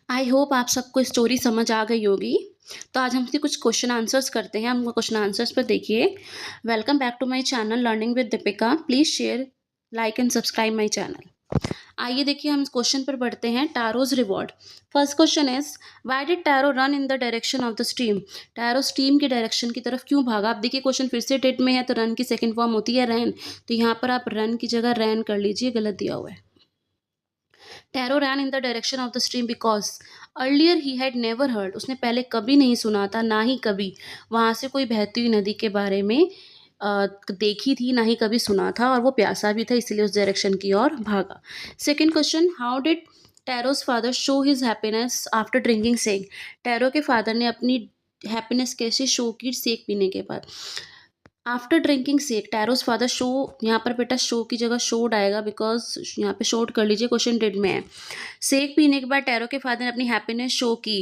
I hope आप सबको story समझ आ गई होगी। तो आज हम इसके कुछ क्वेश्चन आंसर्स करते हैं। हम क्वेश्चन आंसर्स पर देखिए। Welcome back to my channel learning with Deepika. Please share, like and subscribe my channel. आइए देखिए हम इस क्वेश्चन पर बढ़ते हैं। Taro's reward. First question is why did Taro run in the direction of the stream. Taro stream के direction की तरफ क्यों भागा। आप देखिए क्वेश्चन फिर से डेट में है तो रन की सेकंड फॉर्म होती है रैन। तो यहाँ पर आप रन की जगह रैन कर लीजिए, गलत दिया हुआ है। Taro ran in the direction of the stream because earlier he had never heard. उसने पहले कभी नहीं सुना था, ना ही कभी वहाँ से कोई बहती हुई नदी के बारे में देखी थी, ना ही कभी सुना था, और वो प्यासा भी था, इसलिए उस डायरेक्शन की ओर भागा। Second question, how did Taro's father show his happiness after drinking sake. Taro के फादर ने अपनी हैप्पीनेस कैसे शो की सेक पीने के बाद। आफ्टर ड्रिंकिंग सेक टैरोज फादर शो, यहाँ पर बेटा शो की जगह शोड आएगा बिकॉज यहाँ पे शोड कर लीजिए, क्वेश्चन डेड में है। सेक पीने के बाद टैरो के फादर ने अपनी हैप्पीनेस शो की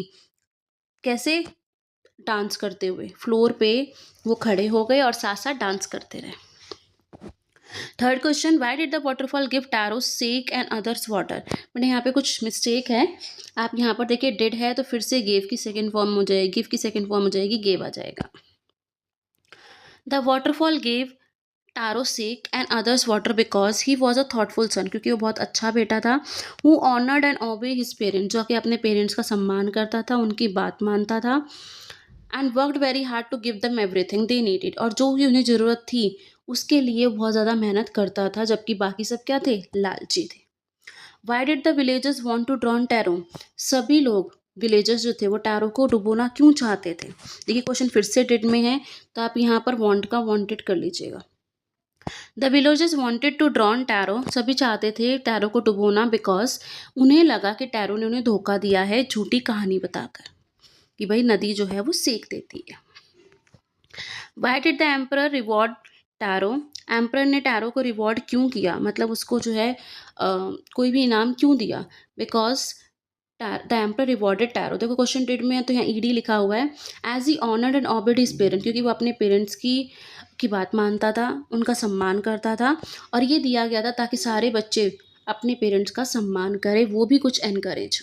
कैसे, डांस करते हुए। फ्लोर पे वो खड़े हो गए और साथ साथ डांस करते रहे। Third question, why did the waterfall give Taro sake and others water. मैंने यहाँ पे कुछ मिस्टेक है। आप यहाँ पर देखिए डिड है तो फिर से गेव की सेकेंड फॉर्म हो जाएगी, गिव की सेकेंड फॉर्म हो जाएगी, गेव आ जाएगा। The waterfall gave Taro sake and others water because he was a thoughtful son. क्योंकि वो बहुत अच्छा बेटा था। Who honoured and obey his parents, जो कि अपने पेरेंट्स का सम्मान करता था, उनकी बात मानता था। And worked very hard to give them everything they needed, और जो भी उन्हें ज़रूरत थी उसके लिए बहुत ज़्यादा मेहनत करता था, जबकि बाकी सब क्या थे, लालची थे। Why did the villagers want to drown Taro. सभी लोग विलेजर्स जो थे वो टैरो को डुबोना क्यों चाहते थे। देखिए क्वेश्चन फिर से डेड में है तो आप यहाँ पर वॉन्ट का वॉन्टेड कर लीजिएगा। The villagers wanted to drown Taro, सभी चाहते थे टैरो को डुबोना बिकॉज उन्हें लगा कि टैरो ने उन्हें धोखा दिया है झूठी कहानी बताकर कि भाई नदी जो है वो सेक देती है। Y did the emperor reward tarot. Emperor ने टैरो को रिवॉर्ड क्यों किया, मतलब उसको जो है कोई भी इनाम क्यों दिया। Because the emperor rewarded Taro. देखो क्वेश्चन डेट में है तो यहाँ ईडी लिखा हुआ है। As he honoured and obeyed his parent, क्योंकि वो अपने पेरेंट्स की बात मानता था, उनका सम्मान करता था। और ये दिया गया था ताकि सारे बच्चे अपने पेरेंट्स का सम्मान करें, वो भी कुछ एनकरेज।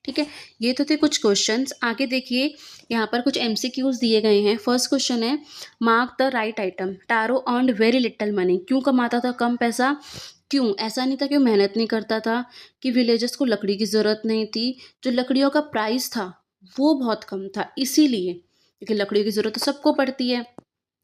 ठीक है, ये तो थे कुछ क्वेश्चंस। आगे देखिए यहाँ पर कुछ एमसीक्यूज दिए गए हैं। फर्स्ट क्वेश्चन है mark the right item. Tarot earned very little money. क्यों कमाता था कम पैसा। क्यों, ऐसा नहीं था कि वो मेहनत नहीं करता था, कि विलेजर्स को लकड़ी की ज़रूरत नहीं थी, जो लकड़ियों का प्राइस था वो बहुत कम था, इसीलिए, क्योंकि लकड़ियों की ज़रूरत तो सबको पड़ती है।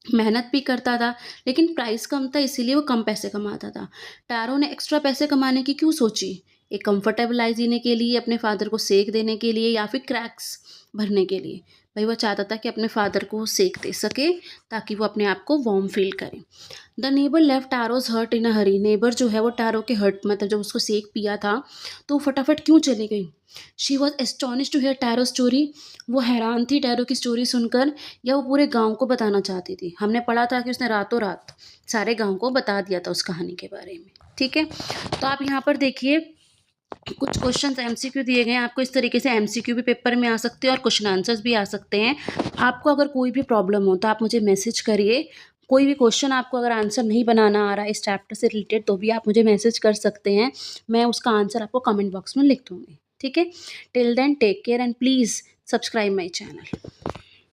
मेहनत भी करता था लेकिन प्राइस कम था, इसीलिए वो कम पैसे कमाता था। टैरो ने एक्स्ट्रा पैसे कमाने की क्यों सोची। एक कंफर्टेबल लाइफ जीने के लिए, अपने फादर को सेक देने के लिए, या फिर क्रैक्स भरने के लिए। भाई वो चाहता था कि अपने फादर को सेक दे सके ताकि वो अपने आप को वार्म फील करे। The neighbour left Taro's hurt in a hurry. Neighbour जो है वो टैरो के हर्ट, मतलब जब उसको सेक पिया था तो वो फटाफट क्यों चली गई। She was astonish to hear Taro story. वो हैरान थी टैरो की स्टोरी सुनकर, या वो पूरे गांव को बताना चाहती थी। हमने पढ़ा था कि उसने रातों रात सारे गांव को बता दिया था उस कहानी के बारे में। ठीक है, तो आप यहाँ पर देखिए कुछ क्वेश्चंस एमसीक्यू दिए गए हैं। आपको इस तरीके से एमसीक्यू भी पेपर में आ सकते हैं और क्वेश्चन आंसर्स भी आ सकते हैं। आपको अगर कोई भी प्रॉब्लम हो तो आप मुझे मैसेज करिए। कोई भी क्वेश्चन आपको अगर आंसर नहीं बनाना आ रहा है इस चैप्टर से रिलेटेड तो भी आप मुझे मैसेज कर सकते हैं। मैं उसका आंसर आपको कमेंट बॉक्स में लिख दूँगी। ठीक है, till then take care and please subscribe my channel.